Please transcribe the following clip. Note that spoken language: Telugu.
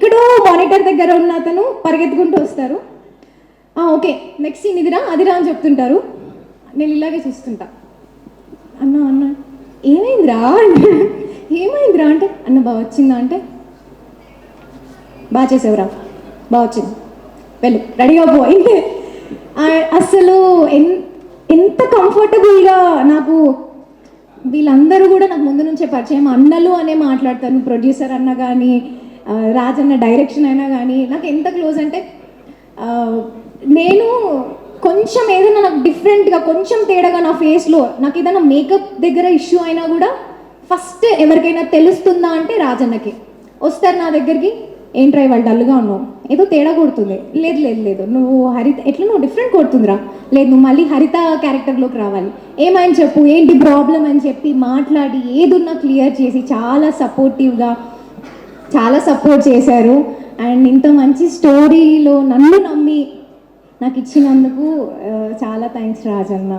ఎక్కడో మానిటర్ దగ్గర ఉన్న అతను పరిగెత్తుకుంటూ వస్తారు. ఓకే నెక్స్ట్ సీన్ ఇదిరా అదిరా అని చెప్తుంటారు. నేను ఇలాగే చూస్తుంటా. అన్న అన్న ఏమైందిరా అంటే ఏమైందిరా అంటే అన్న బాగా వచ్చిందా అంటే బాగా చేసేవరా బాగా వచ్చింది వెళ్ళు రెడీగా పో ఇంతే. అసలు ఎంత కంఫర్టబుల్గా నాకు వీళ్ళందరూ కూడా నాకు ముందు నుంచే పరిచయం. అన్నలు అనే మాట్లాడతాను, ప్రొడ్యూసర్ అన్న కానీ రాజన్న డైరెక్షన్ అయినా కానీ నాకు ఎంత క్లోజ్ అంటే నేను కొంచెం ఏదైనా నాకు డిఫరెంట్గా కొంచెం తేడాగా నా ఫేస్లో నాకు ఏదైనా మేకప్ దగ్గర ఇష్యూ అయినా కూడా ఫస్ట్ ఎవరికైనా తెలుస్తుందా అంటే రాజన్నకి వస్తారు నా దగ్గరికి. ఏంట్రా ఇవాళ డల్గా ఉన్నావు, ఏదో తేడా కొడుతుంది. లేదు లేదు లేదు నువ్వు హరిత ఎట్లా నువ్వు డిఫరెంట్ కొడుతుందిరా, లేదు నువ్వు మళ్ళీ హరిత క్యారెక్టర్లోకి రావాలి, ఏమని చెప్పు ఏంటి ప్రాబ్లం అని చెప్పి మాట్లాడి ఏదున్నా క్లియర్ చేసి చాలా సపోర్టివ్గా చాలా సపోర్ట్ చేశారు. అండ్ ఇంత మంచి స్టోరీలో నన్ను నమ్మి నాకు ఇచ్చినందుకు చాలా థ్యాంక్స్ రాజన్న.